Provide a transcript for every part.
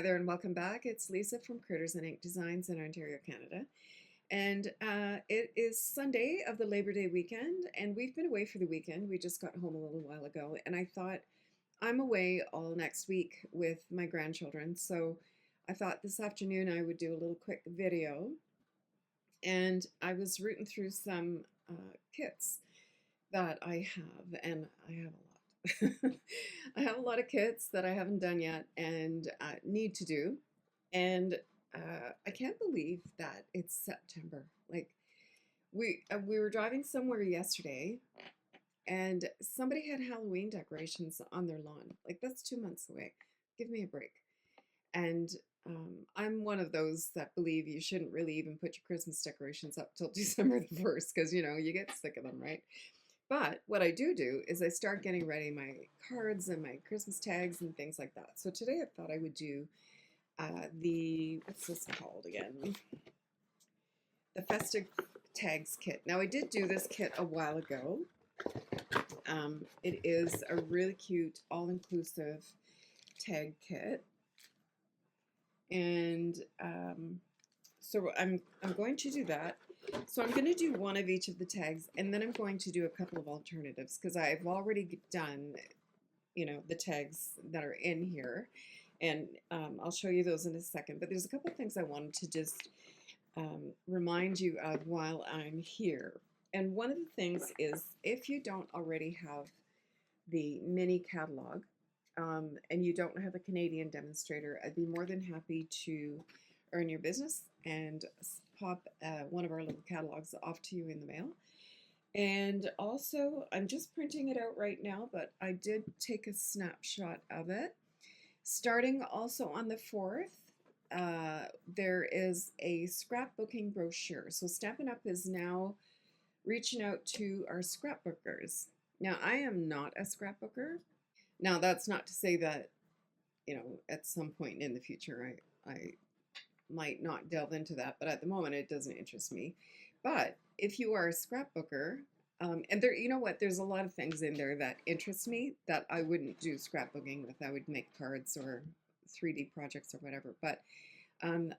Hi there and welcome back. It's Lisa from Critters'n Ink Designs in Ontario, Canada. And it is Sunday of the Labor Day weekend, and we've been away for the weekend. We just got home a little while ago, and I thought I'm away all next week with my grandchildren. So I thought this afternoon I would do a little quick video. And I was rooting through some kits that I have, and I have a lot. I have a lot of kits that I haven't done yet and need to do. And I can't believe that it's September. Like we were driving somewhere yesterday, and somebody had Halloween decorations on their lawn. Like that's 2 months away. Give me a break. And I'm one of those that believe you shouldn't really even put your Christmas decorations up till December the 1st because you get sick of them, right? But what I do is I start getting ready my cards and my Christmas tags and things like that. So today I thought I would do what's this called again? The Festive Tags kit. Now I did do this kit a while ago. It is a really cute all-inclusive tag kit. And so I'm going to do that. So I'm going to do one of each of the tags, and then I'm going to do a couple of alternatives because I've already done, the tags that are in here, and I'll show you those in a second. But there's a couple of things I wanted to just remind you of while I'm here. And one of the things is if you don't already have the mini catalog, and you don't have a Canadian demonstrator, I'd be more than happy to earn your business and pop one of our little catalogs off to you in the mail. And also, I'm just printing it out right now, but I did take a snapshot of it. Starting also on the 4th, there is a scrapbooking brochure. So Stampin' Up is now reaching out to our scrapbookers. Now, I am not a scrapbooker. Now, that's not to say that, at some point in the future, I might not delve into that, but at the moment, it doesn't interest me. But if you are a scrapbooker, and there, you know what, there's a lot of things in there that interest me that I wouldn't do scrapbooking with. I would make cards or 3D projects or whatever. But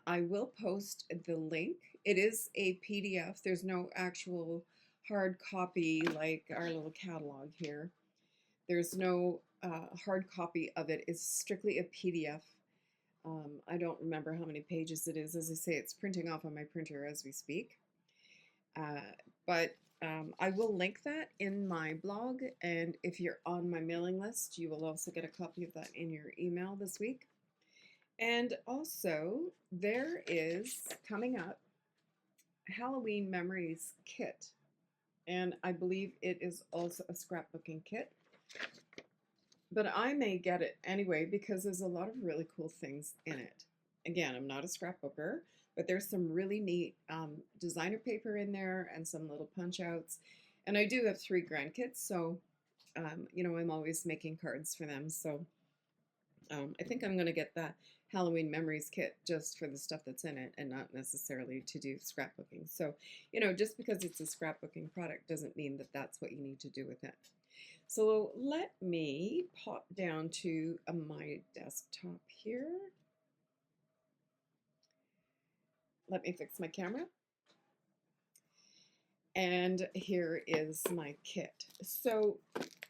I will post the link. It is a PDF. There's no actual hard copy like our little catalog here. There's no hard copy of it. It's strictly a PDF. I don't remember how many pages it is. As I say, it's printing off on my printer as we speak. But I will link that in my blog, and if you're on my mailing list, you will also get a copy of that in your email this week. And also, there is coming up Halloween Memories Kit, and I believe it is also a scrapbooking kit. But I may get it anyway because there's a lot of really cool things in it. Again, I'm not a scrapbooker, but there's some really neat designer paper in there and some little punch outs. And I do have 3 grandkids, so, I'm always making cards for them. So I think I'm going to get that Halloween Memories kit just for the stuff that's in it and not necessarily to do scrapbooking. So, just because it's a scrapbooking product doesn't mean that that's what you need to do with it. So let me pop down to my desktop here. Let me fix my camera. And here is my kit. So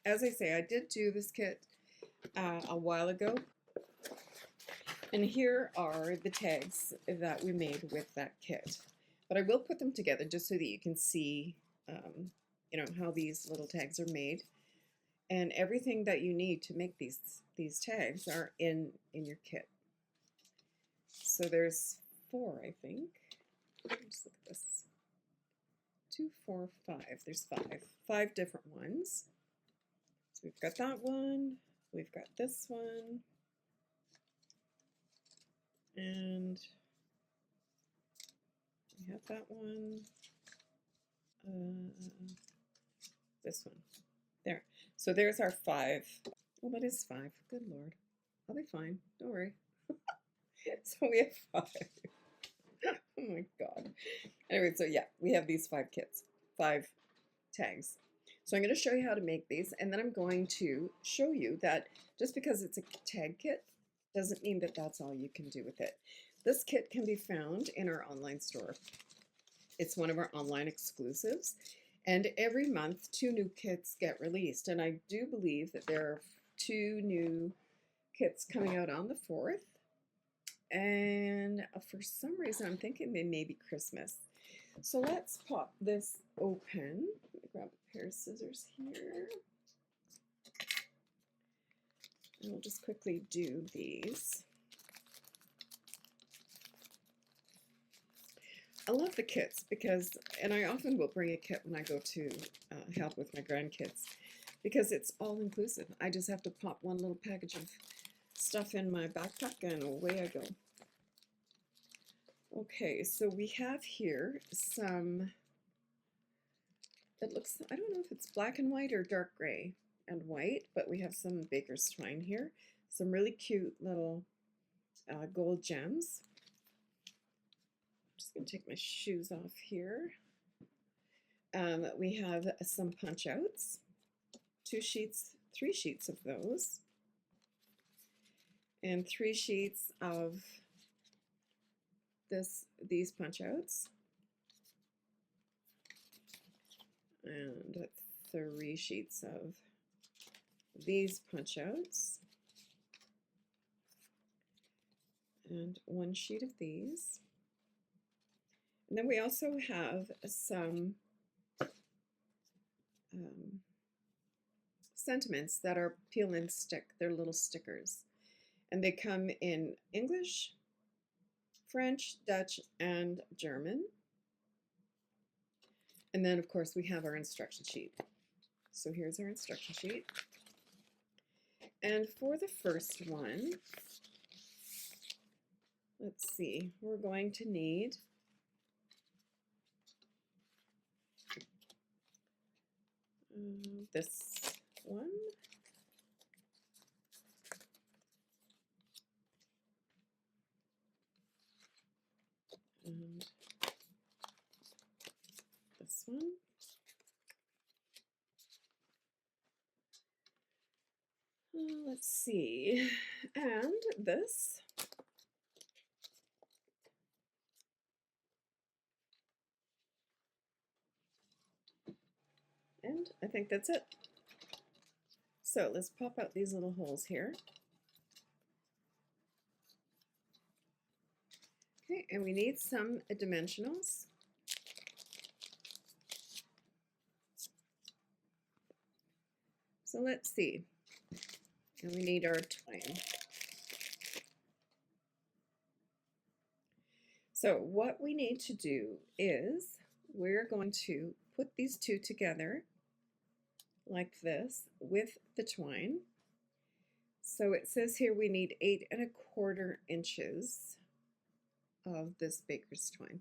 as I say, I did do this kit a while ago. And here are the tags that we made with that kit. But I will put them together just so that you can see, how these little tags are made. And everything that you need to make these tags are in your kit. So there's 4, I think. Let's look at this. 2, 4, 5. There's 5 different ones. So we've got that one. We've got this one. And we have that one. This one. There. So there's our 5. Oh, what is 5? Good Lord. I'll be fine. Don't worry. So we have 5. Oh my God. Anyway, so yeah, we have these 5 kits, 5 tags. So I'm going to show you how to make these, and then I'm going to show you that just because it's a tag kit doesn't mean that that's all you can do with it. This kit can be found in our online store. It's one of our online exclusives. And every month, 2 new kits get released. And I do believe that there are 2 new kits coming out on the 4th. And for some reason, I'm thinking they may be Christmas. So let's pop this open. Let me grab a pair of scissors here. And we'll just quickly do these. I love the kits because, and I often will bring a kit when I go to help with my grandkids, because it's all inclusive. I just have to pop one little package of stuff in my backpack and away I go. Okay, so we have here some, it looks, I don't know if it's black and white or dark gray and white, but we have some baker's twine here. Some really cute little gold gems. Just going to take my shoes off here. We have some punch outs, 3 sheets of those, and 3 sheets of these punch outs, and 3 sheets of these punch outs, and 1 sheet of these. And then we also have some sentiments that are peel and stick. They're little stickers. And they come in English, French, Dutch, and German. And then, of course, we have our instruction sheet. So here's our instruction sheet. And for the first one, let's see, we're going to need this one, and this one, let's see, and this, and I think that's it. So let's pop out these little holes here. Okay, and we need some dimensionals. So let's see. And we need our twine. So what we need to do is we're going to put these 2 together like this with the twine. So it says here we need 8 1/4 inches of this baker's twine.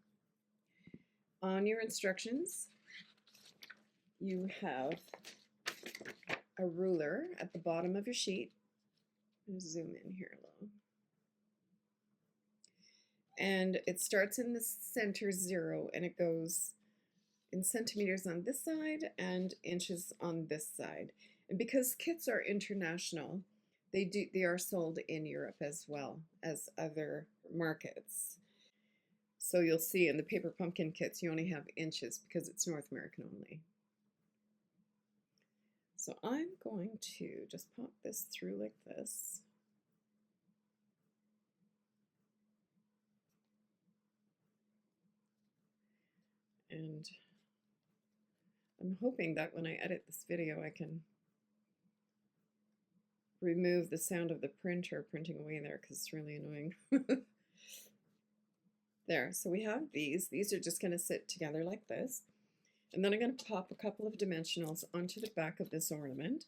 On your instructions, you have a ruler at the bottom of your sheet. I'll zoom in here a little. And it starts in the center 0 and it goes in centimeters on this side and inches on this side. And because kits are international, they are sold in Europe as well as other markets. So you'll see in the paper pumpkin kits you only have inches because it's North American only. So I'm going to just pop this through like this. And I'm hoping that when I edit this video I can remove the sound of the printer printing away there because it's really annoying. There, so we have these. These are just going to sit together like this. And then I'm going to pop a couple of dimensionals onto the back of this ornament.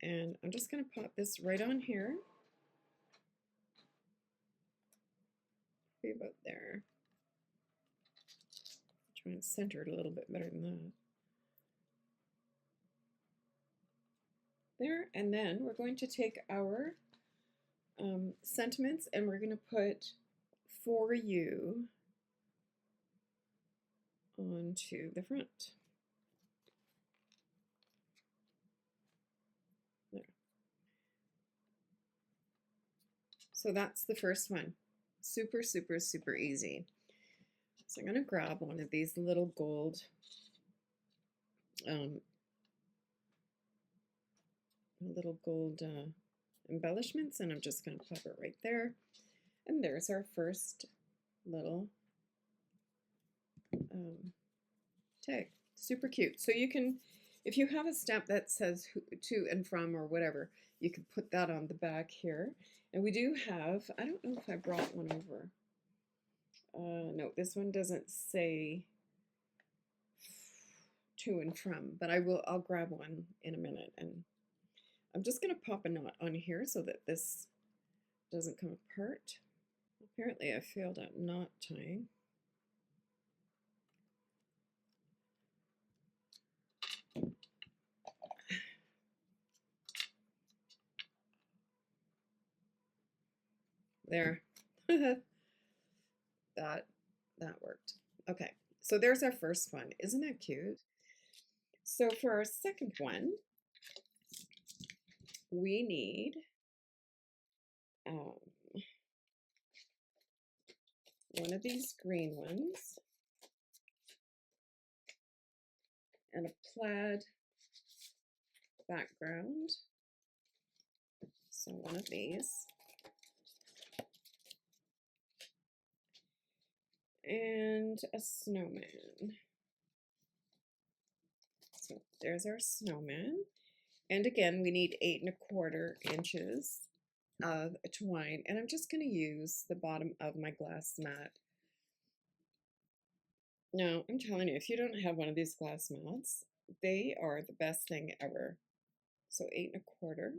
And I'm just going to pop this right on here. Be about there. Try and center it a little bit better than that. There, and then we're going to take our sentiments and we're going to put "for you" onto the front. So that's the first one. Super, super, super easy. So I'm going to grab one of these little gold embellishments, and I'm just going to pop it right there. And there's our first little tag. Super cute. So you can, if you have a stamp that says to and from or whatever, you can put that on the back here. And we do have, I don't know if I brought one over. No, this one doesn't say to and from, but I'll grab one in a minute. And I'm just going to pop a knot on here so that this doesn't come apart. Apparently I failed at knot tying. There. that worked. Okay, so there's our first one. Isn't that cute? So for our second one, we need one of these green ones and a plaid background. So one of these. And a snowman. So there's our snowman. And again, we need 8 1/4 inches of twine. And I'm just going to use the bottom of my glass mat. Now, I'm telling you, if you don't have one of these glass mats, they are the best thing ever. So 8 1/4.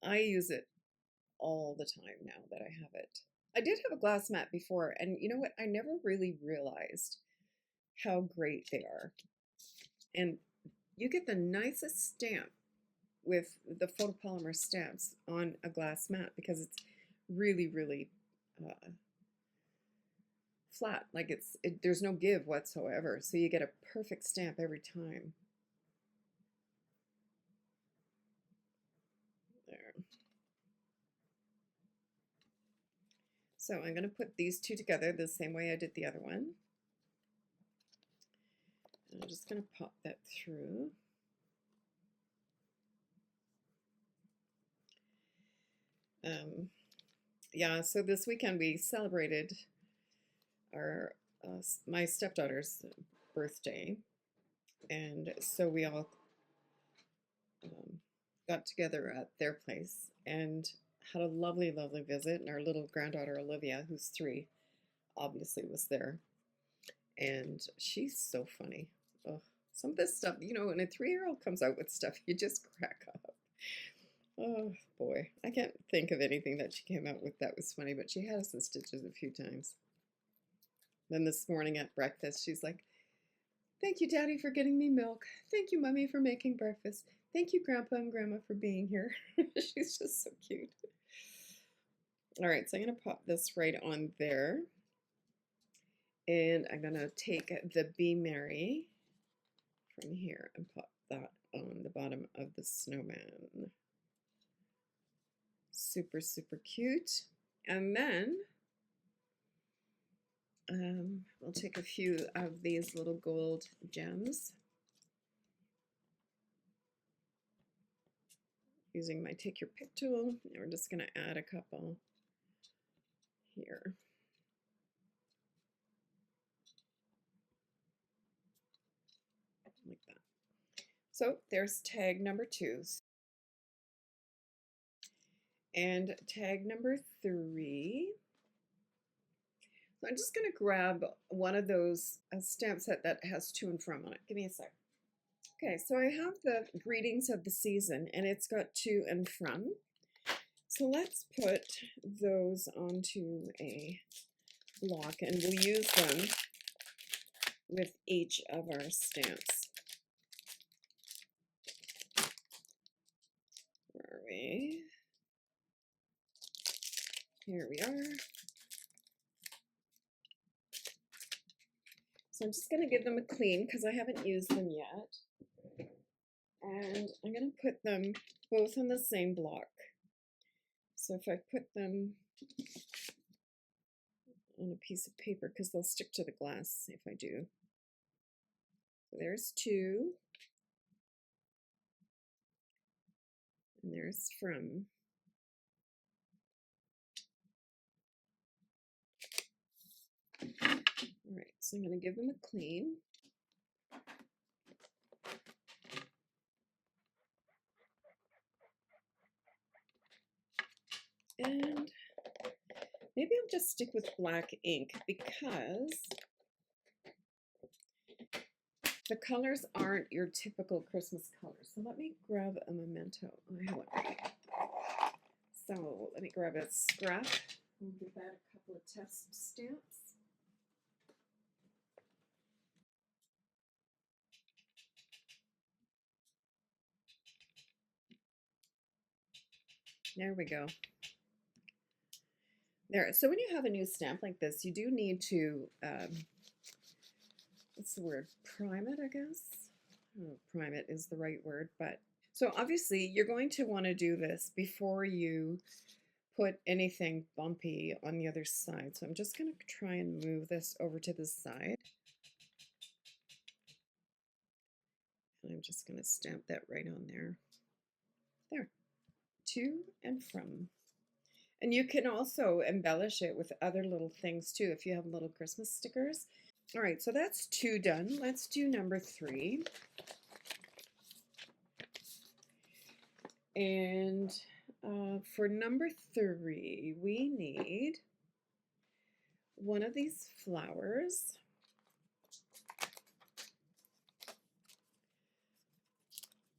I use it all the time now that I have it. I did have a glass mat before, and you know what? I never really realized how great they are. And you get the nicest stamp with the photopolymer stamps on a glass mat because it's really, really flat. Like there's no give whatsoever. So you get a perfect stamp every time. There. So I'm going to put these two together the same way I did the other one. And I'm just going to pop that through. Yeah, so this weekend we celebrated my stepdaughter's birthday, and so we all got together at their place and had a lovely, lovely visit. And our little granddaughter Olivia, who's 3, obviously was there, and she's so funny. Oh, some of this stuff, you know, when a 3-year-old comes out with stuff, you just crack up. Oh boy, I can't think of anything that she came out with that was funny, but she had us in stitches a few times. Then this morning at breakfast, she's like, "Thank you, Daddy, for getting me milk. Thank you, Mummy, for making breakfast. Thank you, Grandpa and Grandma, for being here." She's just so cute. All right, so I'm going to pop this right on there. And I'm going to take the Be Merry from here and pop that on the bottom of the snowman. Super, super cute. And then we'll take a few of these little gold gems using my Take Your Pick tool. And we're just going to add a couple here. Like that. So there's tag number 2. And tag number 3. So I'm just going to grab one of those stamp set that has to and from on it. Give me a sec. Okay, so I have the greetings of the season, and it's got to and from. So let's put those onto a block, and we'll use them with each of our stamps. Where are we? Here we are. So I'm just going to give them a clean because I haven't used them yet. And I'm going to put them both on the same block. So if I put them on a piece of paper, because they'll stick to the glass if I do. So there's two. And there's from. All right, so I'm going to give them a clean. And maybe I'll just stick with black ink because the colors aren't your typical Christmas colors. So let me grab a memento. I have one right. So let me grab a scrap. We'll give that a couple of test stamps. There we go. There. So when you have a new stamp like this, you do need to, what's the word? Prime it, I guess. I don't know if prime it is the right word, but so obviously you're going to want to do this before you put anything bumpy on the other side. So I'm just going to try and move this over to the side. And I'm just going to stamp that right on there. There. To and from. And you can also embellish it with other little things too if you have little Christmas stickers. All right, so that's 2 done. Let's do number 3. And for number 3, we need one of these flowers.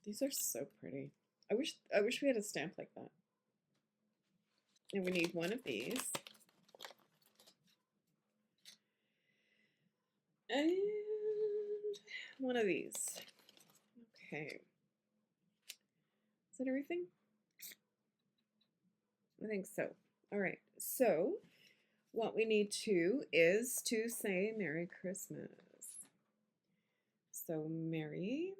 These are so pretty. I wish we had a stamp like that. And we need one of these. And one of these. Okay. Is that everything? I think so. All right. So what we need to is to say Merry Christmas. So Merry.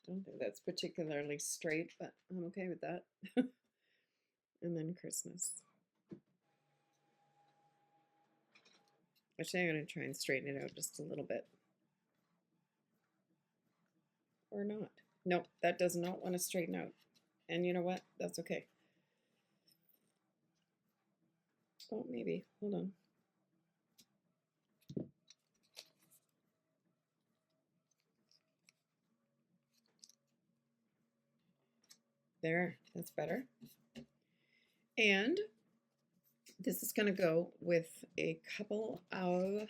I don't think that's particularly straight, but I'm okay with that. And then Christmas. Actually, I'm going to try and straighten it out just a little bit. Or not. Nope, that does not want to straighten out. And you know what? That's okay. Oh, maybe. Hold on. There, that's better. And this is going to go with a couple of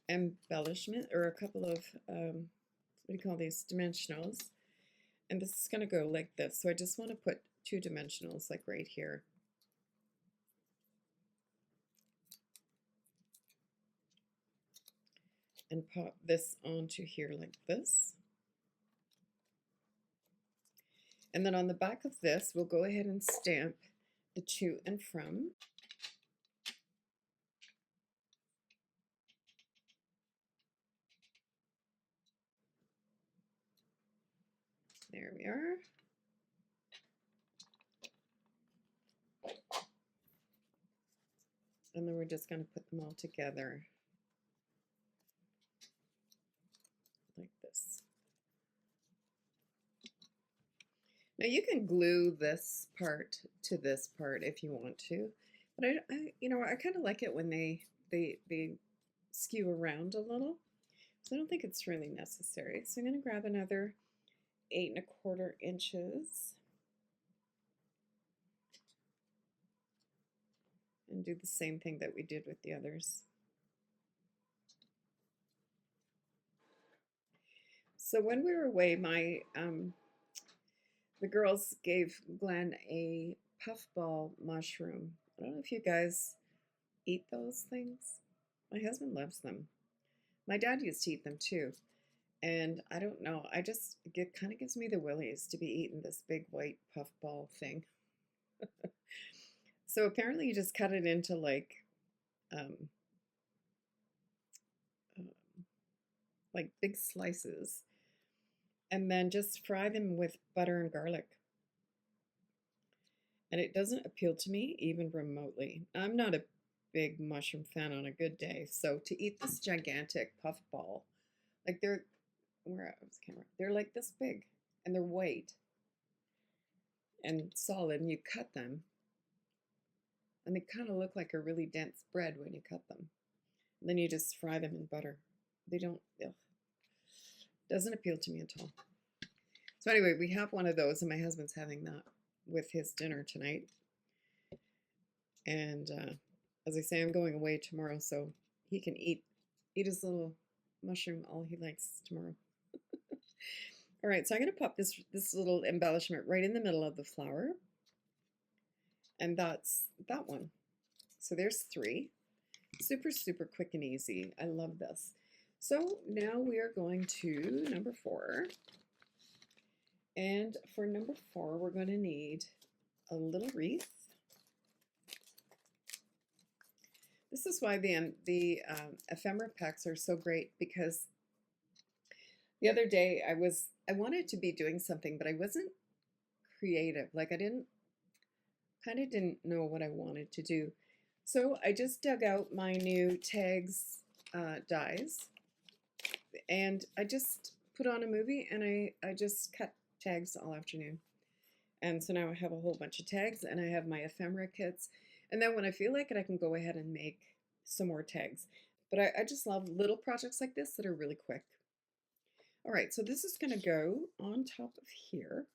embellishment, or a couple of, what do you call these, dimensionals. And this is going to go like this. So I just want to put 2 dimensionals like right here. And pop this onto here like this. And then on the back of this, we'll go ahead and stamp the to and from. There we are. And then we're just going to put them all together like this. Now you can glue this part to this part if you want to, but I kind of like it when they skew around a little. So I don't think it's really necessary. So I'm going to grab another 8 1/4 inches and do the same thing that we did with the others. So when we were away, the girls gave Glenn a puffball mushroom. I don't know if you guys eat those things. My husband loves them. My dad used to eat them too. And I don't know, it kind of gives me the willies to be eating this big white puffball thing. So apparently you just cut it into um, uh, like big slices, and then just fry them with butter and garlic. And it doesn't appeal to me even remotely. I'm not a big mushroom fan on a good day, so to eat this gigantic puff ball, like where was the camera? They're like this big, and they're white and solid, and you cut them, and they kind of look like a really dense bread when you cut them. And then you just fry them in butter. They don't, ugh, doesn't appeal to me at all. So anyway, we have one of those, and my husband's having that with his dinner tonight. And as I say, I'm going away tomorrow, so he can eat his little mushroom all he likes tomorrow. All right, so I'm going to pop this little embellishment right in the middle of the flower, and that's that one. So there's 3. Super, super quick and easy. I love this. So now we are going to number 4. And for number 4, we're going to need a little wreath. This is why the ephemera packs are so great, because the other day I wanted to be doing something, but I wasn't creative. Like I kind of didn't know what I wanted to do. So I just dug out my new tags dies, and I just put on a movie, and I just cut tags all afternoon. And so now I have a whole bunch of tags, and I have my ephemera kits. And then when I feel like it, I can go ahead and make some more tags. But I just love little projects like this that are really quick. All right, so this is going to go on top of here.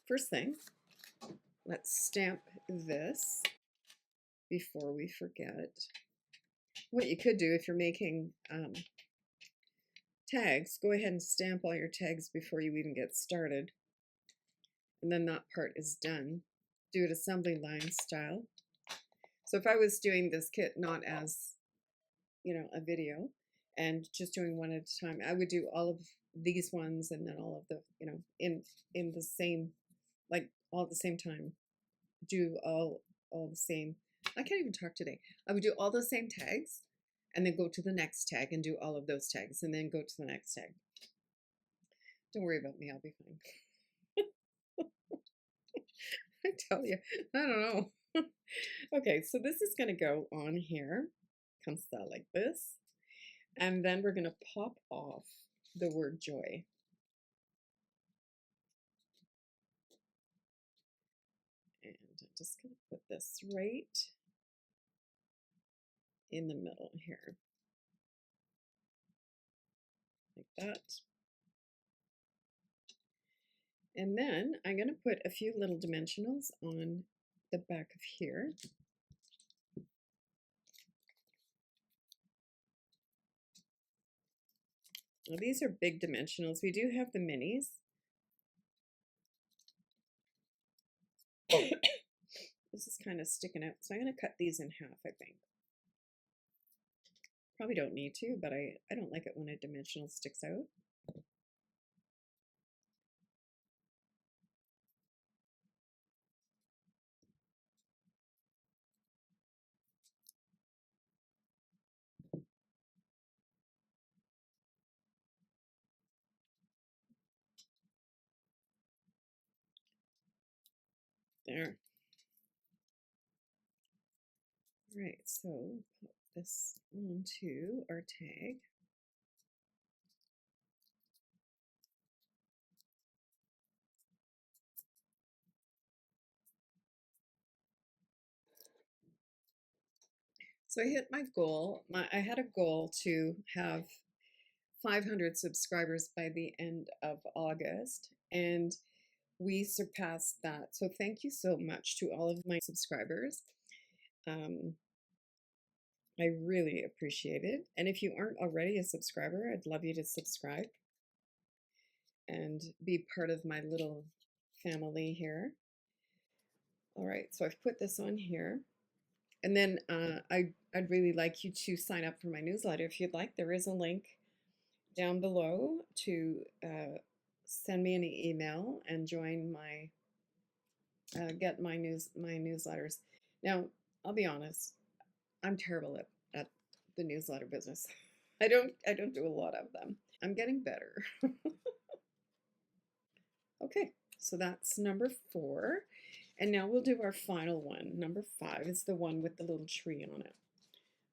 First thing, let's stamp this before we forget. What you could do if you're making tags, go ahead and stamp all your tags before you even get started. And then that part is done. Do it assembly line style. So if I was doing this kit not as, a video and just doing one at a time, I would do all of these ones and then all of the, in the same, like all at the same time. Do all the same. I can't even talk today. I would do all those same tags and then go to the next tag and do all of those tags and then go to the next tag. Don't worry about me, I'll be fine. I tell you, I don't know. Okay, so this is going to go on here. Comes out like this. And then we're going to pop off the word joy. And I'm just going to put this right in the middle here. Like that. And then I'm going to put a few little dimensionals on the back of here. Now these are big dimensionals. We do have the minis. This is kind of sticking out, so I'm going to cut these in half, I think. Probably don't need to, but I don't like it when a dimensional sticks out. There. Right, so put this onto our tag. So I hit my goal. I had a goal to have 500 subscribers by the end of August, and we surpassed that. So thank you so much to all of my subscribers. I really appreciate it. And if you aren't already a subscriber, I'd love you to subscribe and be part of my little family here. All right, so I've put this on here. And then I'd really like you to sign up for my newsletter if you'd like. There is a link down below to send me an email and join my get my newsletters. Now, I'll be honest, I'm terrible at the newsletter business. I don't do a lot of them. I'm getting better. Okay, so that's number 4. And now we'll do our final one. Number 5 is the one with the little tree on it.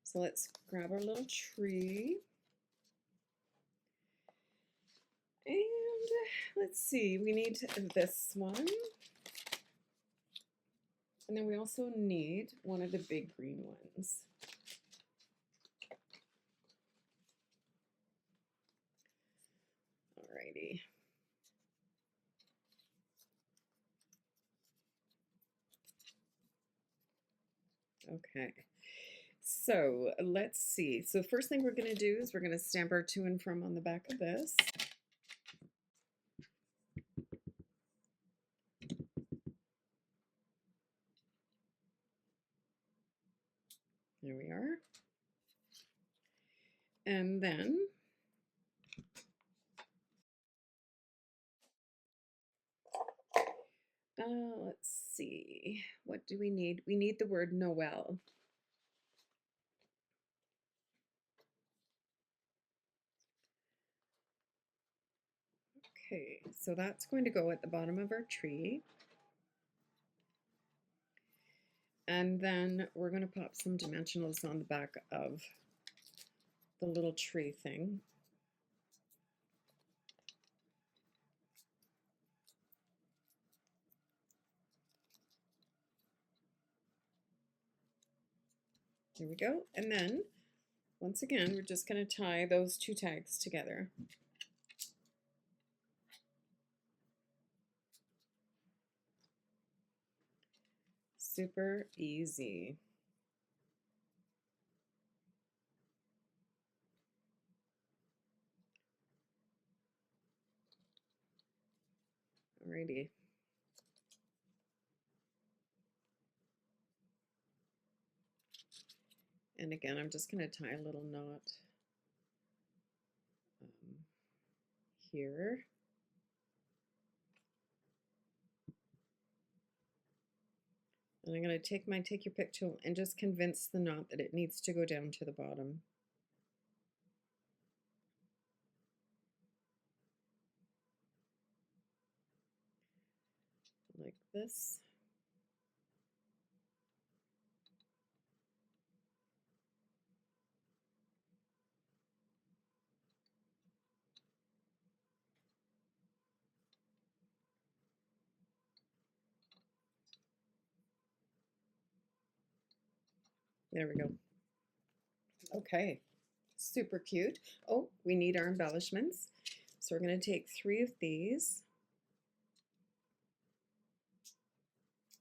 So let's grab our little tree. And let's see, we need this one. And then we also need one of the big green ones. Alrighty. Okay. So let's see. So the first thing we're going to do is we're going to stamp our to and from on the back of this. There we are. And then let's see. What do we need? We need the word Noel. Okay, so that's going to go at the bottom of our tree. And then we're going to pop some dimensionals on the back of the little tree thing. Here we go. And then, once again, we're just going to tie those 2 tags together. Super easy. Alrighty. And again, I'm just going to tie a little knot here. And I'm going to take my Take Your Pick tool and just convince the knot that it needs to go down to the bottom. Like this. There we go. Okay, super cute. Oh, we need our embellishments. So we're going to take 3 of these.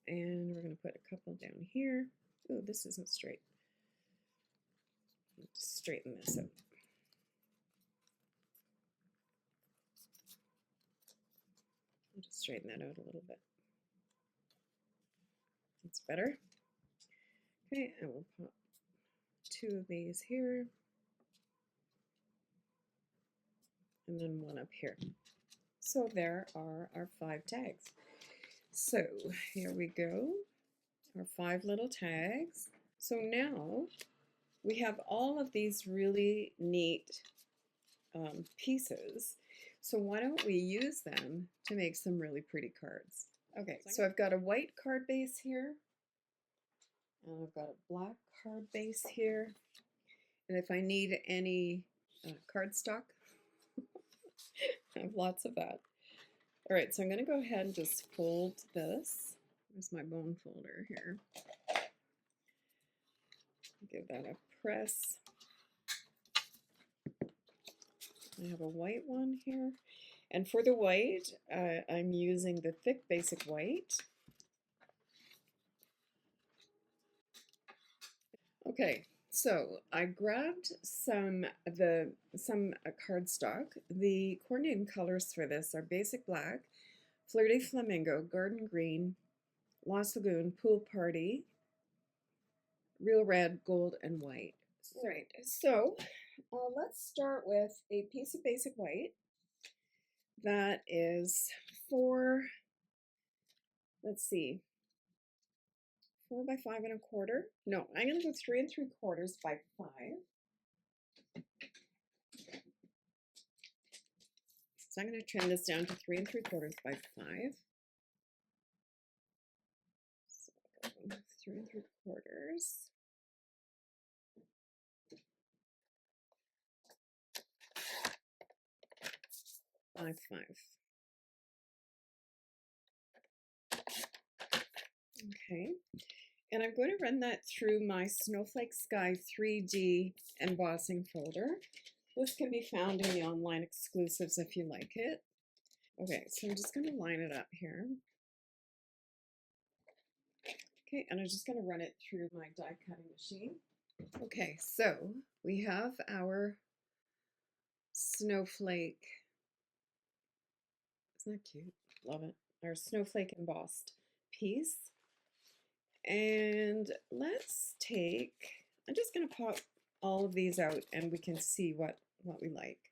And we're going to put a couple down here. Oh, this isn't straight. Let's straighten this out. I'll just straighten that out a little bit. That's better. Okay, and we'll pop 2 of these here. And then 1 up here. So there are our 5 tags. So here we go, our 5 little tags. So now we have all of these really neat pieces. So why don't we use them to make some really pretty cards? Okay, so I've got a white card base here, and I've got a black card base here, and if I need any cardstock, I have lots of that. All right, so I'm going to go ahead and just fold this. There's my bone folder here. Give that a press. I have a white one here. And for the white, I'm using the thick basic white. Okay, so I grabbed some cardstock. The coordinating colors for this are basic black, flirty flamingo, garden green, Lost Lagoon, pool party, real red, gold, and white. Right, so let's start with a piece of basic white that is 4 let's see, 4 by 5 1/4. No, I'm going to go 3 3/4 by 5. So I'm going to trim this down to 3 3/4 by 5. So 3 3/4 by 5. Okay, and I'm going to run that through my Snowflake Sky 3D embossing folder. This can be found in the online exclusives if you like it. Okay, so I'm just going to line it up here. Okay, and I'm just going to run it through my die cutting machine. Okay, so we have our snowflake. Isn't that cute? Love it. Our snowflake embossed piece. And let's take, I'm just going to pop all of these out and we can see what we like.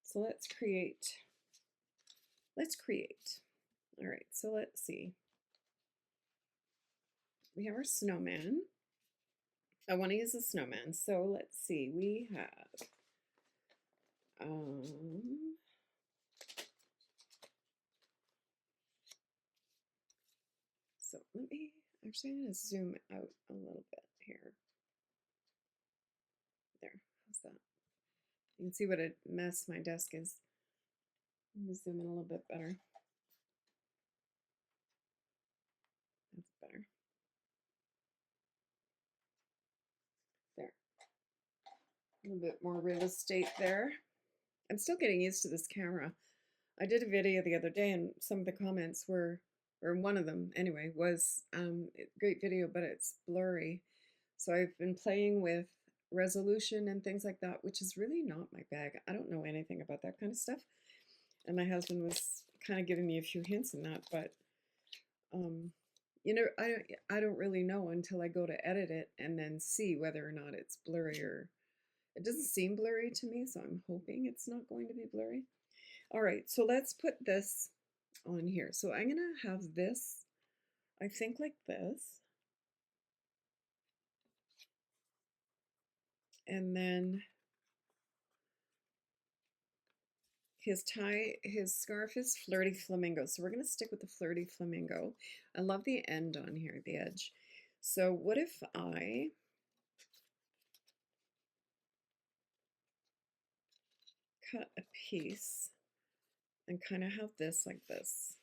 So let's create. All right, so let's see. We have our snowman. I want to use a snowman. So let's see. We have so let me actually, I'm going to zoom out a little bit here. There, how's that? You can see what a mess my desk is. Let me zoom in a little bit better. That's better. There. A little bit more real estate there. I'm still getting used to this camera. I did a video the other day and some of the comments were, or one of them anyway, was great video, but it's blurry. So I've been playing with resolution and things like that, which is really not my bag. I don't know anything about that kind of stuff. And my husband was kind of giving me a few hints in that, but you know, I don't really know until I go to edit it and then see whether or not it's blurry, or it doesn't seem blurry to me, so I'm hoping it's not going to be blurry. All right, so let's put this on here. So I'm gonna have this, I think, like this. And then his scarf is Flirty Flamingo. So we're gonna stick with the Flirty Flamingo. I love the end on here, the edge. So what if I cut a piece and kind of have this like this?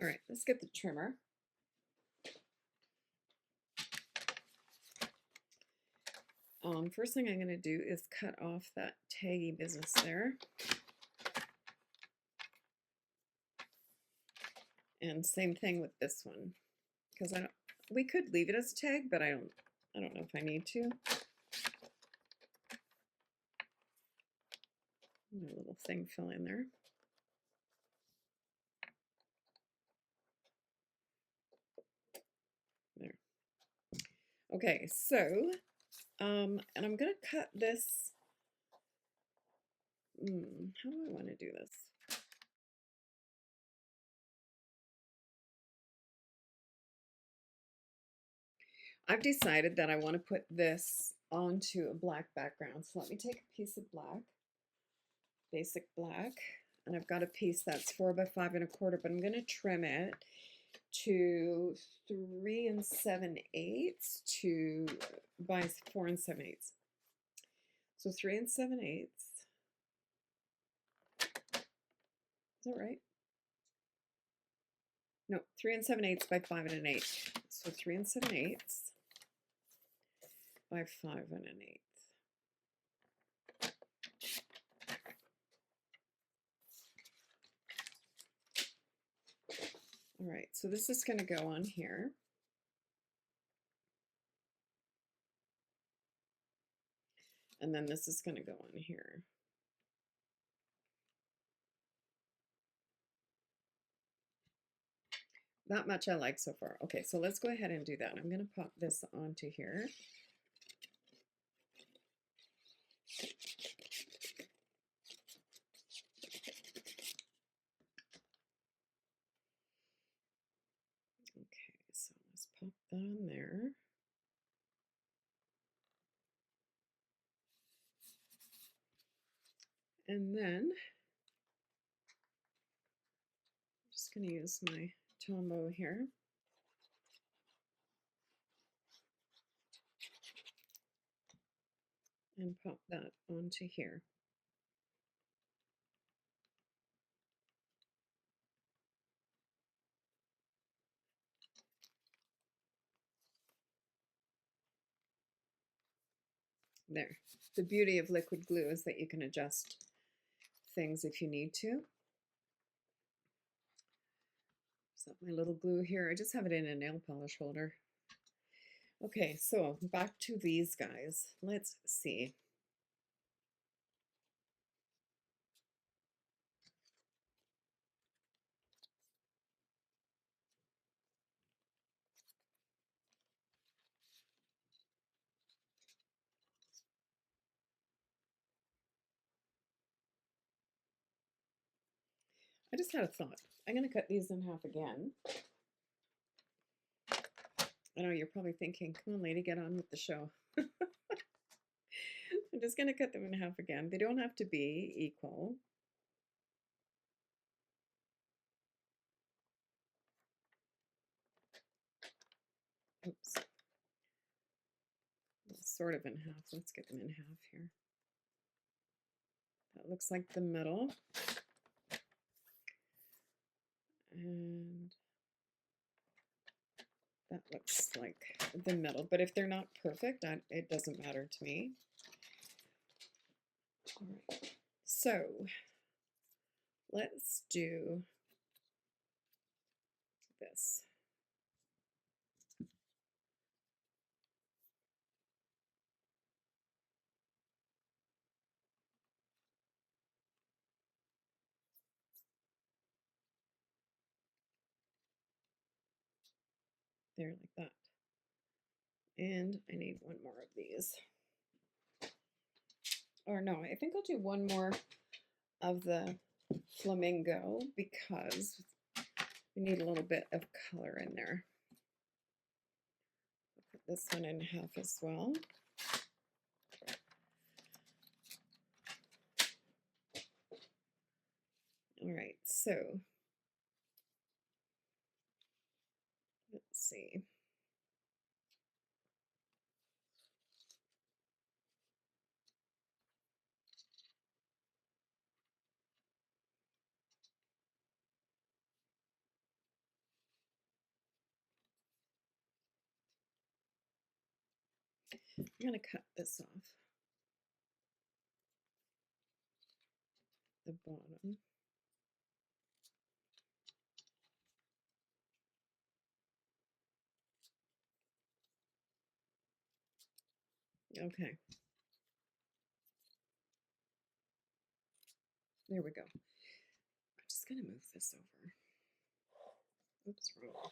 All right, let's get the trimmer. First thing I'm going to do is cut off that taggy business there. And same thing with this one, because we could leave it as a tag, but I don't know if I need to. My little thing fell in there. There. Okay, so and I'm gonna cut this. How do I want to do this? I've decided that I want to put this onto a black background. So let me take a piece of black, basic black, and I've got a piece that's 4 by 5 1/4, but I'm going to trim it to 3 7/8 to by 4 7/8. So 3 7/8. Is that right? No, 3 7/8 by 5 1/8. So 3 7/8 by 5 1/8. All right, so this is going to go on here. And then this is going to go on here. That much I like so far. Okay, so let's go ahead and do that. I'm going to pop this onto here. Okay, so let's pop that on there. And then I'm just going to use my Tombow here. And pop that onto here. There. The beauty of liquid glue is that you can adjust things if you need to. So my little glue here, I just have it in a nail polish holder. Okay, so back to these guys. Let's see. I just had a thought. I'm going to cut these in half again. I know you're probably thinking, come on, lady, get on with the show. I'm just going to cut them in half again. They don't have to be equal. Oops. Sort of in half. Let's get them in half here. That looks like the middle. And that looks like the middle. But if they're not perfect, it doesn't matter to me. All right. So let's do this. There, like that. And I need one more of these. Or no, I think I'll do one more of the flamingo because we need a little bit of color in there. I'll put this one in half as well. All right, so let's see. I'm going to cut this off the bottom. Okay. There we go. I'm just going to move this over. Oops, wrong. Okay.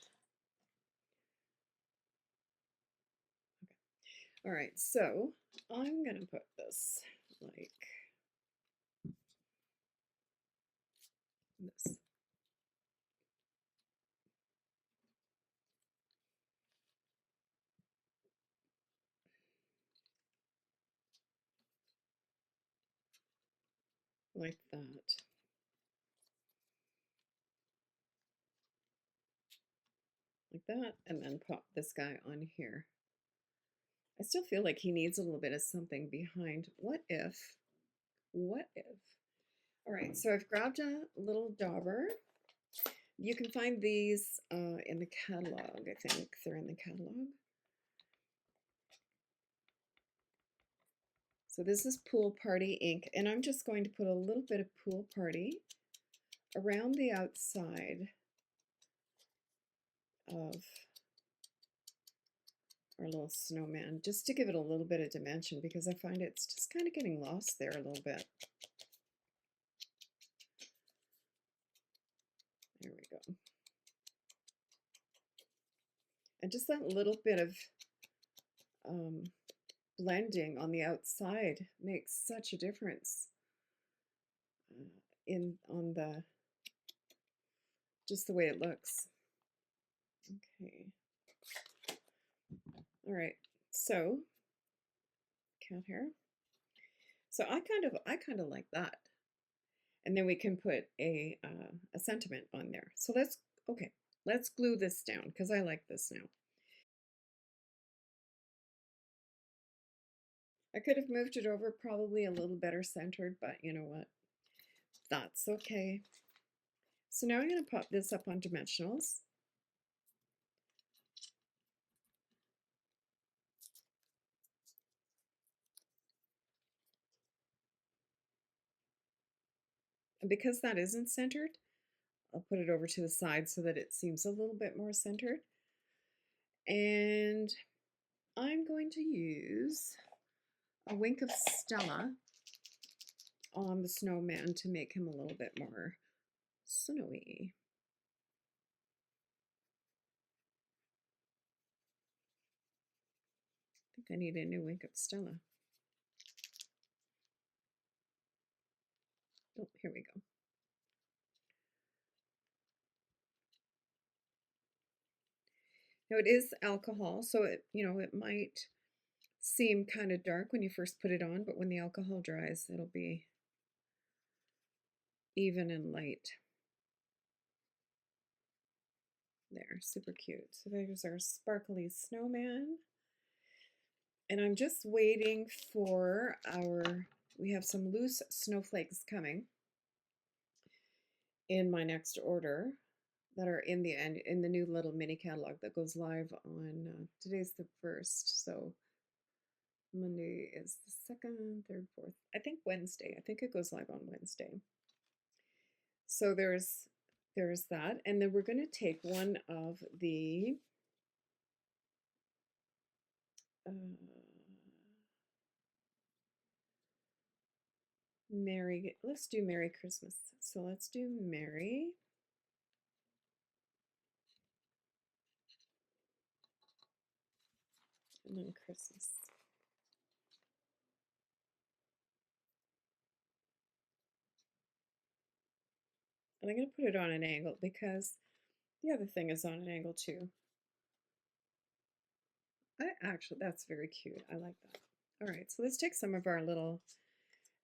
All right, so I'm going to put this like this. Like that. Like that, and then pop this guy on here. I still feel like he needs a little bit of something behind. What if? All right, so I've grabbed a little dauber. You can find these in the catalog, I think. They're in the catalog. So this is Pool Party ink, and I'm just going to put a little bit of Pool Party around the outside of our little snowman, just to give it a little bit of dimension, because I find it's just kind of getting lost there a little bit. There we go. And just that little bit of blending on the outside makes such a difference in on the just the way it looks. Okay. All right. So cat hair. So I kind of like that. And then we can put a sentiment on there. So let's glue this down because I like this now. I could have moved it over probably a little better centered, but you know what? That's okay. So now I'm going to pop this up on dimensionals. And because that isn't centered, I'll put it over to the side so that it seems a little bit more centered. And I'm going to use a wink of Stella on the snowman to make him a little bit more snowy. I think I need a new wink of Stella. Oh, here we go. Now it is alcohol, so it might seem kind of dark when you first put it on, but when the alcohol dries, it'll be even and light. There, super cute. So there's our sparkly snowman. And I'm just waiting for we have some loose snowflakes coming in my next order that are in the new little mini catalog that goes live on today's the 1st, so Monday is the 2nd, 3rd, 4th, I think Wednesday. I think it goes live on Wednesday. So there's that, and then we're going to take one of the let's do Merry Christmas. So let's do Merry. And then Christmas. And I'm going to put it on an angle because the other thing is on an angle too. That's very cute. I like that. All right, so let's take some of our little,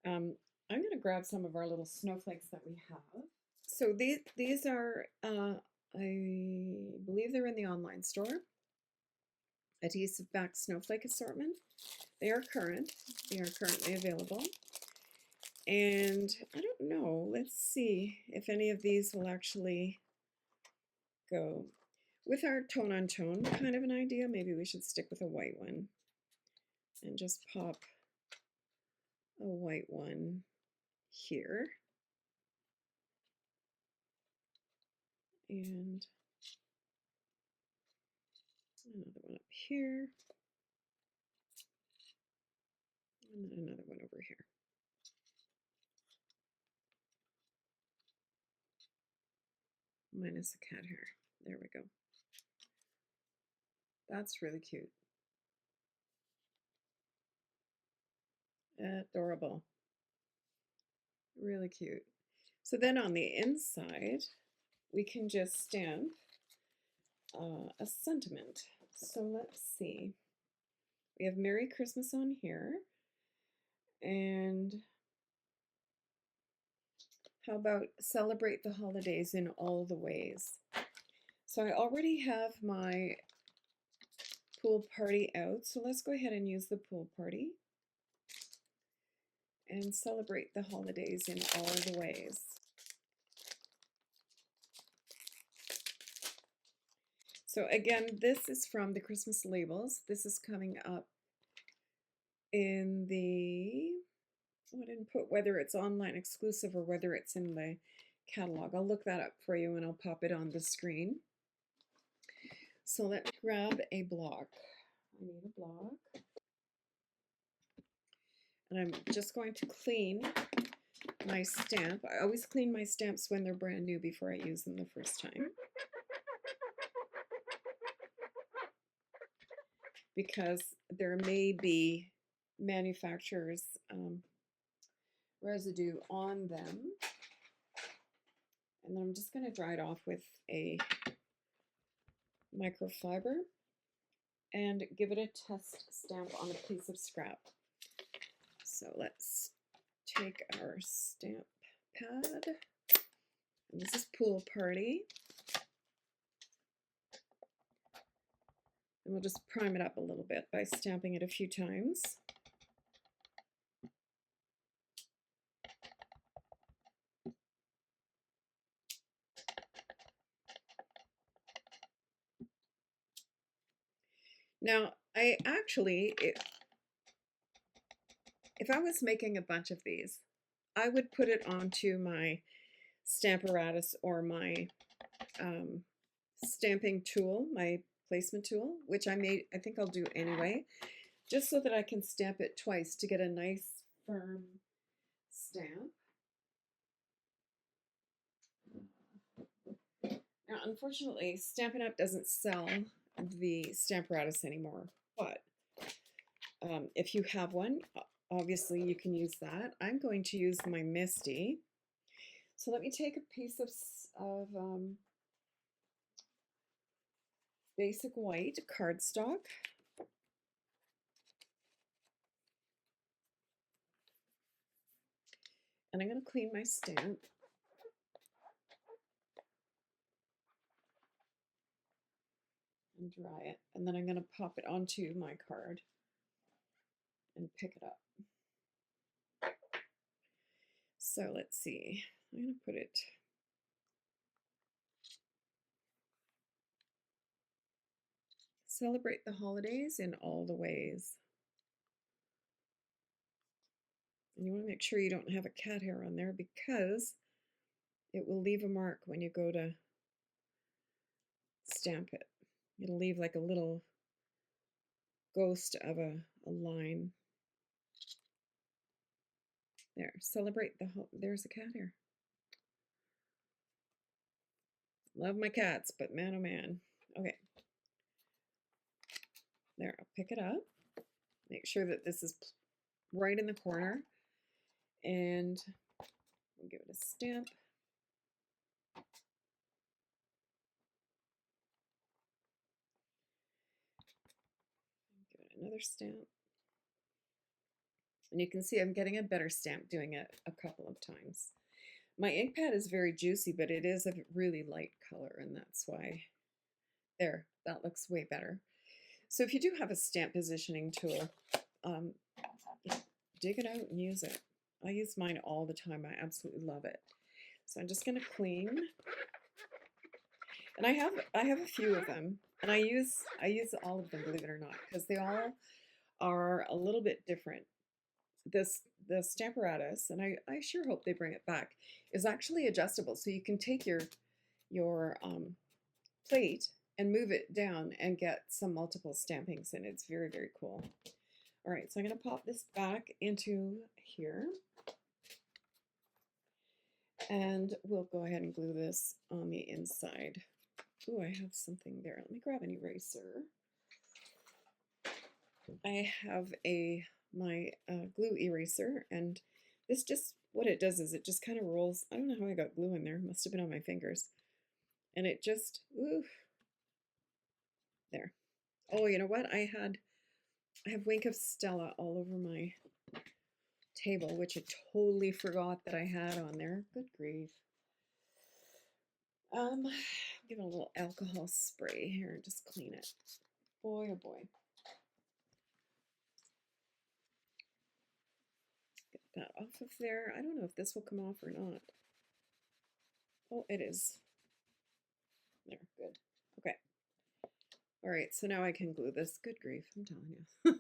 I'm going to grab some of our little snowflakes that we have. So these are, I believe they're in the online store. Adhesive back snowflake assortment. They are current. They are currently available. And I don't know, let's see if any of these will actually go. With our tone on tone kind of an idea, maybe we should stick with a white one and just pop a white one here. And another one up here. And then another one over here. Minus the cat hair. There we go. That's really cute. Adorable. Really cute. So then on the inside, we can just stamp a sentiment. So let's see. We have Merry Christmas on here. And how about celebrate the holidays in all the ways? So I already have my pool party out. So let's go ahead and use the pool party and celebrate the holidays in all the ways. So again, this is from the Christmas labels. This is coming up in the, I didn't put whether it's online exclusive or whether it's in the catalog. I'll look that up for you and I'll pop it on the screen. So let me grab a block. I need a block. And I'm just going to clean my stamp. I always clean my stamps when they're brand new before I use them the first time, because there may be manufacturer's residue on them. And then I'm just going to dry it off with a microfiber and give it a test stamp on a piece of scrap. So let's take our stamp pad, and this is Pool Party, and we'll just prime it up a little bit by stamping it a few times. Now, I actually, if I was making a bunch of these, I would put it onto my Stamparatus or my stamping tool, my placement tool, which I think I'll do anyway, just so that I can stamp it twice to get a nice firm stamp. Now, unfortunately, Stampin' Up! Doesn't sell the Stamparatus anymore, but if you have one, obviously you can use that. I'm going to use my Misty. So let me take a piece of basic white cardstock. And I'm going to clean my stamp. And dry it. And then I'm going to pop it onto my card and pick it up. So let's see. I'm going to put it celebrate the holidays in all the ways. And you want to make sure you don't have a cat hair on there because it will leave a mark when you go to stamp it. It'll leave like a little ghost of a line. There, celebrate the there's a cat hair. Love my cats, but man oh man. Okay. There, I'll pick it up. Make sure that this is right in the corner. And we'll give it a stamp. Give it another stamp. And you can see I'm getting a better stamp doing it a couple of times. My ink pad is very juicy, but it is a really light color, and that's why. There, that looks way better. So if you do have a stamp positioning tool, dig it out and use it. I use mine all the time. I absolutely love it. So I'm just going to clean. And I have a few of them, and I use all of them, believe it or not, because they all are a little bit different. The Stamparatus, and I sure hope they bring it back, is actually adjustable, so you can take your plate and move it down and get some multiple stampings, and it's very, very cool. All right, so I'm going to pop this back into here, and we'll go ahead and glue this on the inside. Oh, I have something there. Let me grab an eraser. I have my glue eraser, and this just, what it does is it just kind of rolls. I don't know how I got glue in there. Must have been on my fingers. And it just, oof, there. Oh, you know what? I have Wink of Stella all over my table, which I totally forgot that I had on there. Good grief. Give it a little alcohol spray here and just clean it. Boy, oh boy. Get that off of there. I don't know if this will come off or not. Oh, it is. There, good. Okay. All right, so now I can glue this. Good grief, I'm telling you.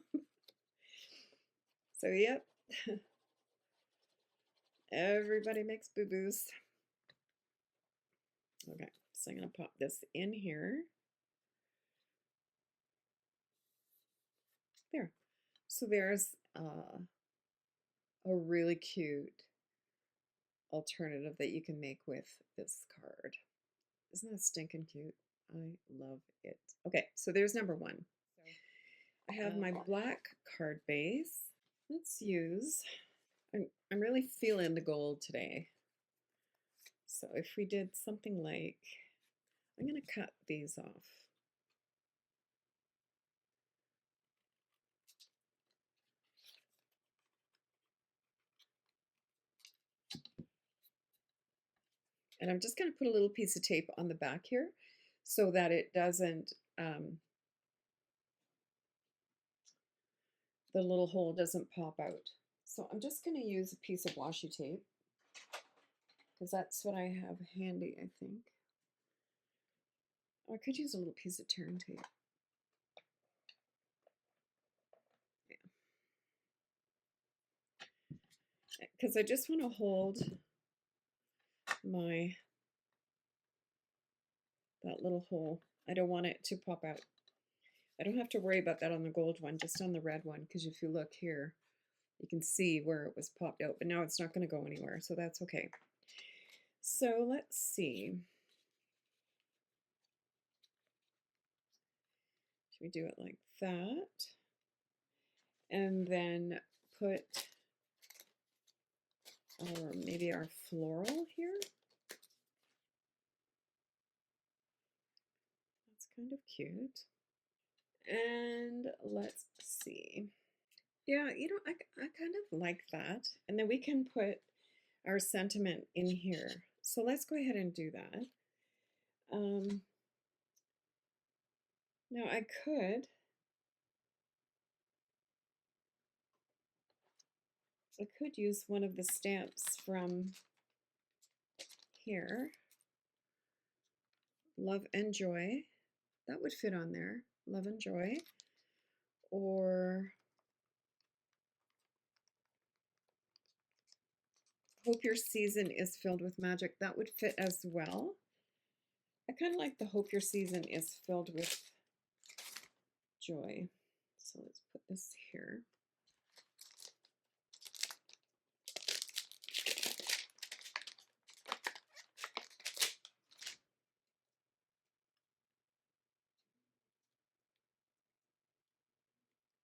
So, yep. Everybody makes boo-boos. Okay, so I'm going to pop this in here. There. So there's a really cute alternative that you can make with this card. Isn't that stinking cute? I love it. Okay, so there's number one. I have my black card base, Let's use, I'm really feeling the gold today. So if we did something like, I'm going to cut these off. And I'm just going to put a little piece of tape on the back here so that it doesn't, the little hole doesn't pop out. So I'm just going to use a piece of washi tape because that's what I have handy, I think. Oh, I could use a little piece of turn tape. Because I just want to hold that little hole. I don't want it to pop out. I don't have to worry about that on the gold one, just on the red one, because if you look here, you can see where it was popped out, but now it's not going to go anywhere, so that's okay. So let's see. Should we do it like that? And then put maybe our floral here. That's kind of cute. And let's see. Yeah, you know, I kind of like that. And then we can put our sentiment in here. So let's go ahead and do that. Now I could use one of the stamps from here. Love and Joy. That would fit on there. Love and Joy. Or Hope Your Season is Filled with Magic. That would fit as well. I kind of like the Hope Your Season is Filled with Joy. So let's put this here.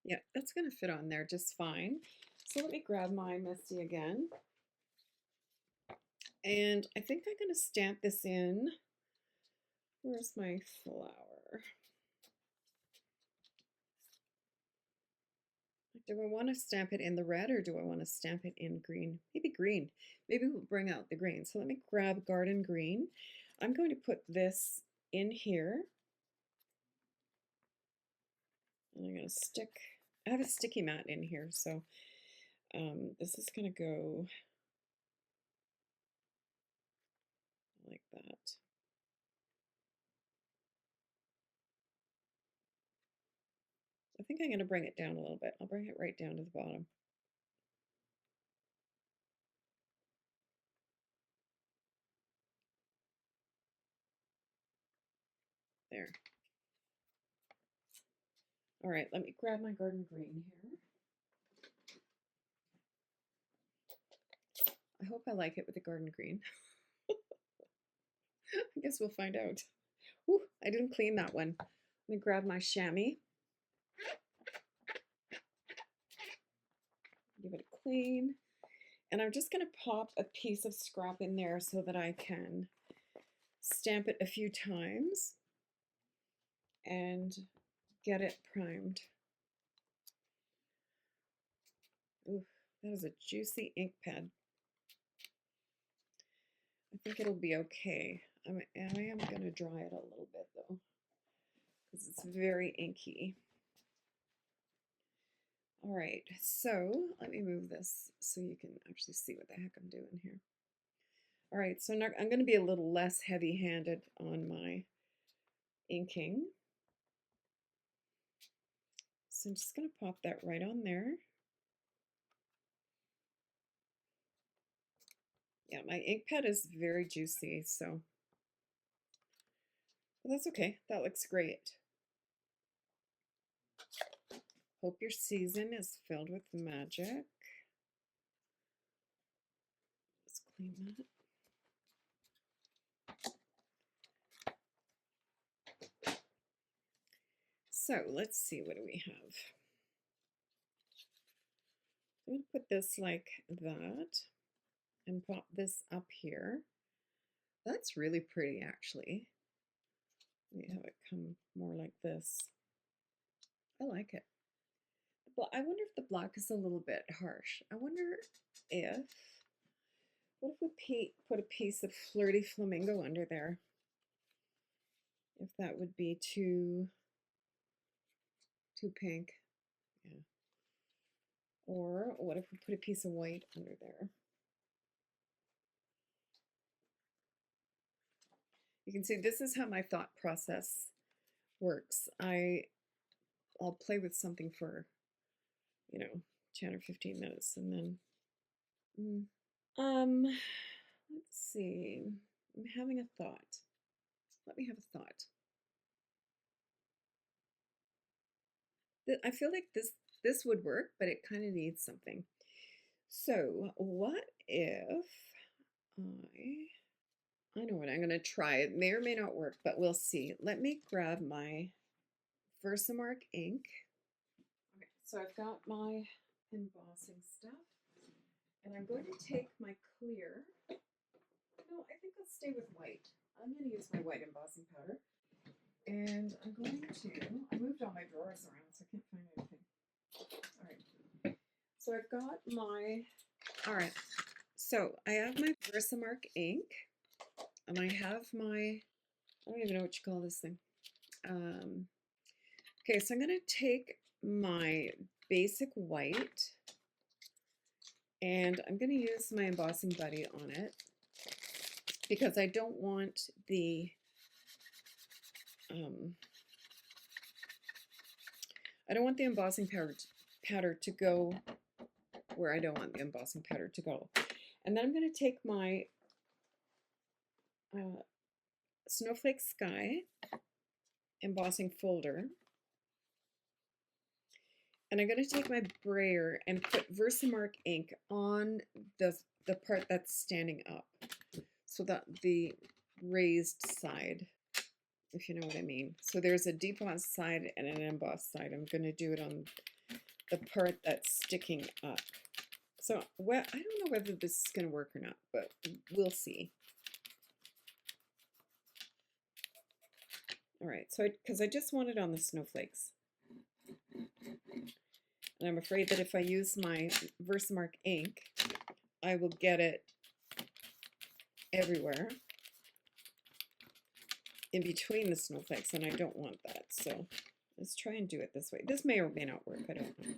Yeah, that's going to fit on there just fine. So let me grab my Misty again. And I think I'm going to stamp this in. Where's my flower? Do I want to stamp it in the red or do I want to stamp it in green? Maybe green. Maybe we'll bring out the green. So let me grab Garden Green. I'm going to put this in here. And I'm going to stick, I have a sticky mat in here, so this is going to go like that. I think I'm going to bring it down a little bit. I'll bring it right down to the bottom. There. All right, let me grab my Garden Green here. I hope I like it with the Garden Green. I guess we'll find out. Whew, I didn't clean that one. Let me grab my chamois. Give it a clean. And I'm just going to pop a piece of scrap in there so that I can stamp it a few times and get it primed. Ooh, that is a juicy ink pad. I think it'll be okay. I am going to dry it a little bit though, because it's very inky. All right, so let me move this so you can actually see what the heck I'm doing here. All right, so now I'm going to be a little less heavy-handed on my inking. So I'm just going to pop that right on there. Yeah, my ink pad is very juicy, so but that's okay. That looks great. Hope your season is filled with magic. Let's clean that. So let's see, what do we have? I'm going to put this like that and pop this up here. That's really pretty, actually. Let me have it come more like this. I like it. But I wonder if the black is a little bit harsh. I wonder if, what if we put a piece of Flirty Flamingo under there? If that would be too pink. Yeah. Or what if we put a piece of white under there? You can see this is how my thought process works. I'll play with something for, 10 or 15 minutes and then let's see. I'm having a thought. Let me have a thought. I feel like this would work, but it kind of needs something. So what if I know what I'm going to try. It may or may not work, but we'll see. Let me grab my Versamark ink. Okay, so I've got my embossing stuff, and I'm going to take my clear. No, I think I'll stay with white. I'm going to use my white embossing powder, and I'm going to. I moved all my drawers around, so I can't find anything. All right. So I've got my. All right. So I have my Versamark ink, and I have my. I don't even know what you call this thing. Okay, so I'm going to take my basic white and I'm going to use my embossing buddy on it because I don't want the embossing powder to go where I don't want the embossing powder to go. And then I'm going to take my Snowflake Sky embossing folder, and I'm going to take my brayer and put Versamark ink on the part that's standing up, so that the raised side, if you know what I mean. So there's a debossed side and an embossed side. I'm going to do it on the part that's sticking up. So well, I don't know whether this is going to work or not, but we'll see. All right, so because I just want it on the snowflakes. And I'm afraid that if I use my Versamark ink, I will get it everywhere in between the snowflakes, and I don't want that. So let's try and do it this way. This may or may not work. I don't know.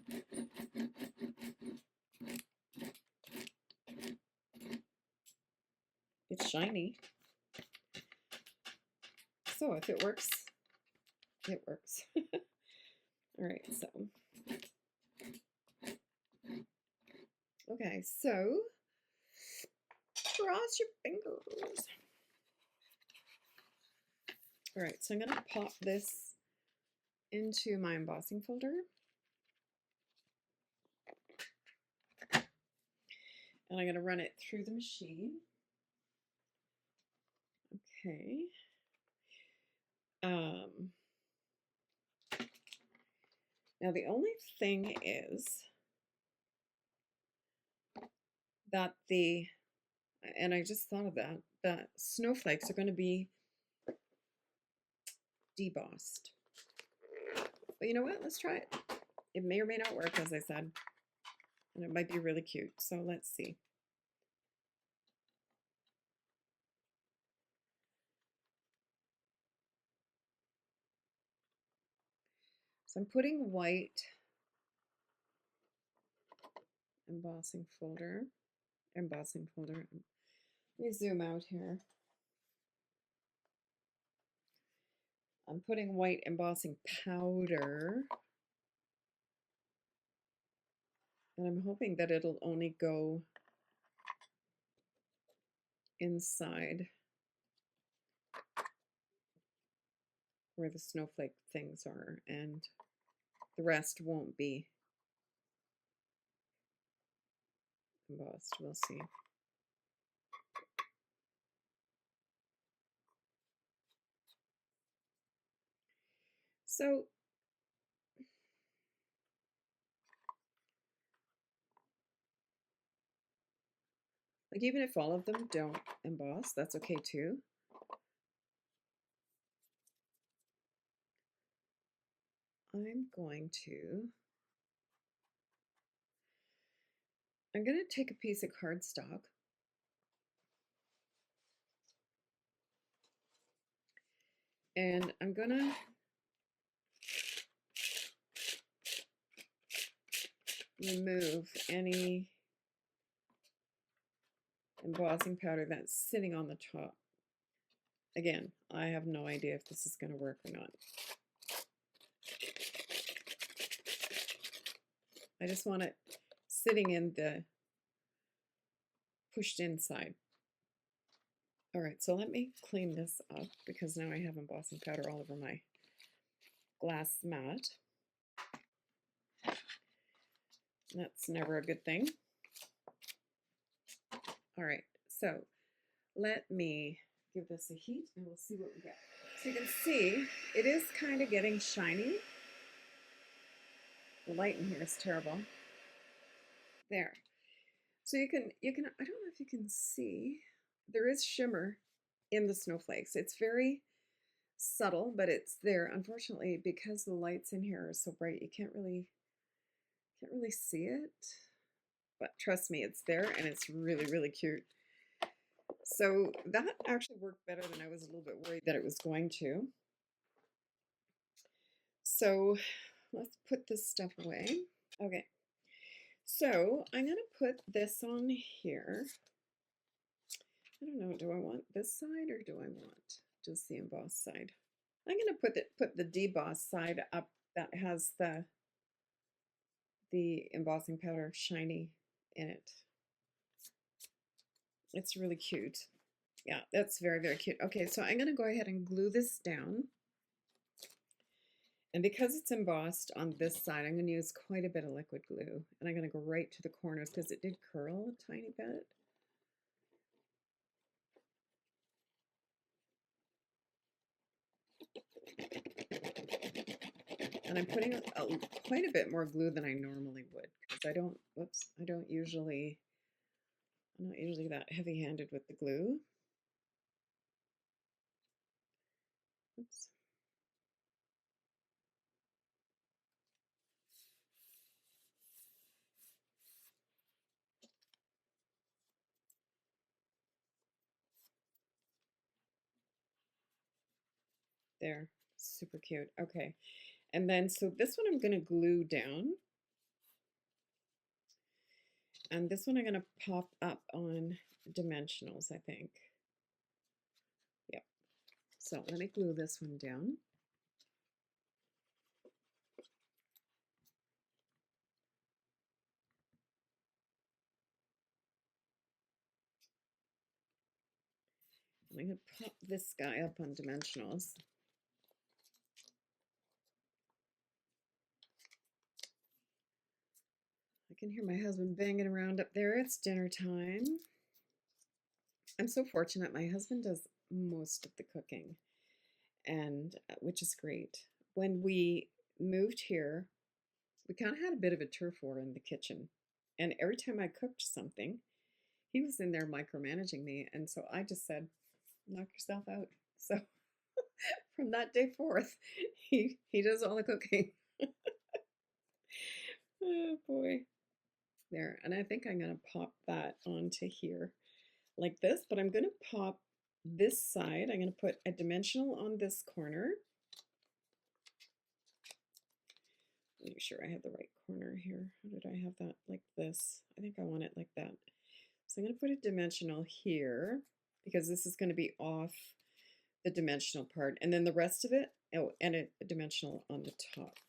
It's shiny. So if it works, it works. All right, so. Okay, so cross your fingers. All right, so I'm going to pop this into my embossing folder. And I'm going to run it through the machine. Okay. Now the only thing is that and I just thought of that, the snowflakes are going to be debossed. But you know what? Let's try it. It may or may not work, as I said. And it might be really cute. So let's see. So I'm putting white embossing folder. Let me zoom out here. I'm putting white embossing powder. And I'm hoping that it'll only go inside where the snowflake things are, and the rest won't be embossed. We'll see. So Like even if all of them don't emboss, that's okay too. I'm going to take a piece of cardstock and I'm going to remove any embossing powder that's sitting on the top. Again, I have no idea if this is going to work or not. I just want it sitting in the pushed inside. All right, so let me clean this up because now I have embossing powder all over my glass mat. That's never a good thing. All right, so let me give this a heat and we'll see what we get. So you can see it is kind of getting shiny. The light in here is terrible. There. So you can, I don't know if you can see, there is shimmer in the snowflakes. It's very subtle, but it's there. Unfortunately, because the lights in here are so bright, you can't really see it. But trust me, it's there and it's really, really cute. So that actually worked better than I was a little bit worried that it was going to. So let's put this stuff away. Okay, so I'm going to put this on here. I don't know, do I want this side or do I want just the embossed side? I'm going to put the debossed side up that has the embossing powder shiny in it. It's really cute. Yeah, that's very, very cute. Okay, so I'm going to go ahead and glue this down. And because it's embossed on this side, I'm going to use quite a bit of liquid glue. And I'm going to go right to the corners because it did curl a tiny bit. And I'm putting quite a bit more glue than I normally would because I'm not usually that heavy-handed with the glue. Oops. There, super cute. Okay, and then so this one I'm going to glue down. And this one I'm going to pop up on dimensionals, I think. Yep. So let me glue this one down. I'm going to pop this guy up on dimensionals. I can hear my husband banging around up there. It's dinner time. I'm so fortunate. My husband does most of the cooking, and which is great. When we moved here, we kind of had a bit of a turf war in the kitchen. And every time I cooked something, he was in there micromanaging me. And so I just said, knock yourself out. So from that day forth, he does all the cooking. Oh boy. There. And I think I'm going to pop that onto here like this, but I'm going to pop this side. I'm going to put a dimensional on this corner. Make sure I have the right corner here. How did I have that? Like this. I think I want it like that. So I'm going to put a dimensional here because this is going to be off the dimensional part. And then the rest of it, oh, and a dimensional on the top.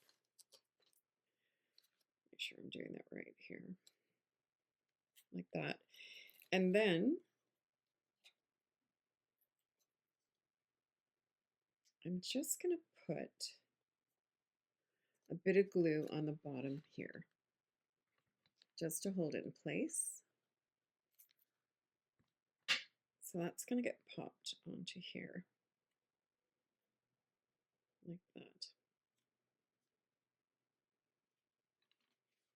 Make sure I'm doing that right here. Like that. And then I'm just going to put a bit of glue on the bottom here just to hold it in place. So that's going to get popped onto here like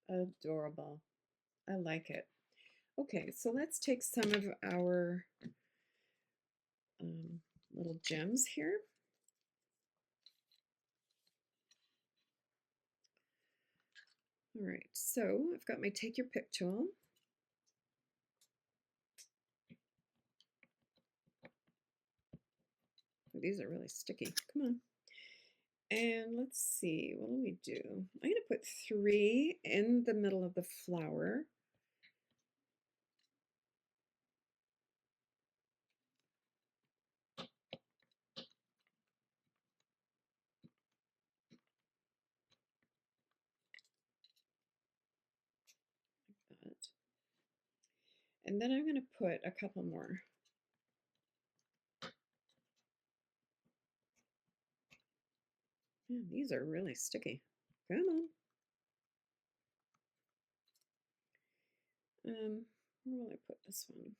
that. Adorable. I like it. Okay, so let's take some of our little gems here. All right, so I've got my Take Your Pick tool. These are really sticky. Come on. And let's see, what do we do? I'm going to put 3 in the middle of the flower. Like that. And then I'm going to put a couple more. Man, these are really sticky. Come on. Where will I put this one?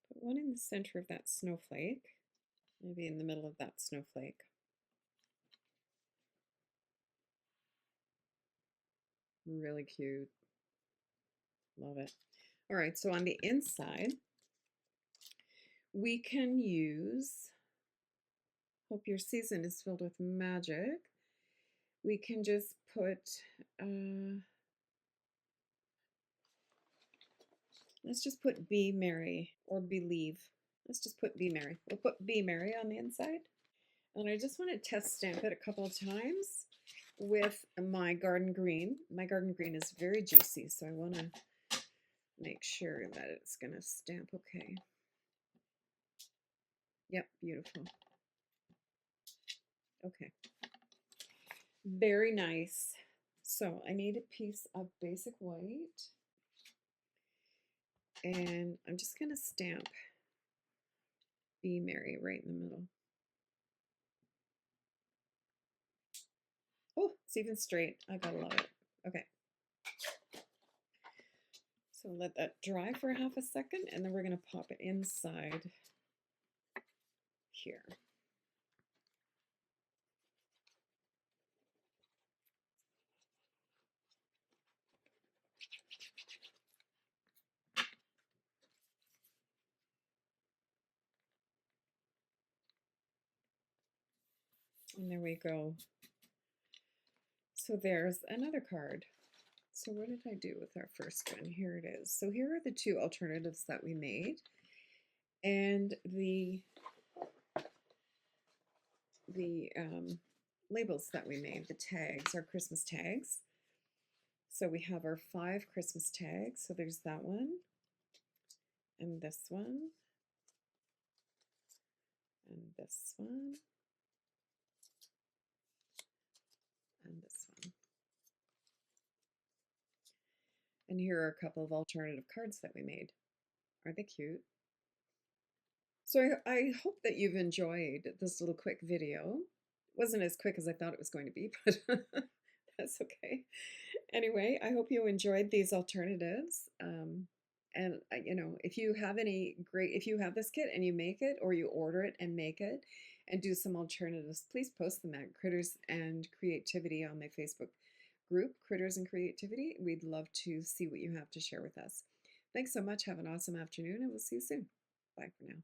Put one in the center of that snowflake. Maybe in the middle of that snowflake. Really cute. Love it. All right, so on the inside, we can use Hope Your Season is Filled with Magic. We can just put, let's just put Be Merry or Believe. Let's just put Be Merry. We'll put Be Merry on the inside. And I just want to test stamp it a couple of times with my garden green. My garden green is very juicy, so I want to make sure that it's going to stamp okay. Yep, beautiful. Okay. Very nice. So I need a piece of basic white. And I'm just going to stamp Be Merry right in the middle. Oh, it's even straight. I gotta love it. Okay. So let that dry for half a second, and then we're going to pop it inside here. And there we go. So there's another card. So what did I do with our first one? Here it is. So here are the 2 alternatives that we made. And the labels that we made, the tags, our Christmas tags. So we have our 5 Christmas tags. So there's that one, and this one, and this one, and this one. And here are a couple of alternative cards that we made. Are they cute? So I hope that you've enjoyed this little quick video. It wasn't as quick as I thought it was going to be, but that's okay. Anyway, I hope you enjoyed these alternatives. And you know, if you have if you have this kit and you make it, or you order it and make it, and do some alternatives, please post them at Critters and Creativity on my Facebook group, Critters and Creativity. We'd love to see what you have to share with us. Thanks so much. Have an awesome afternoon, and we'll see you soon. Bye for now.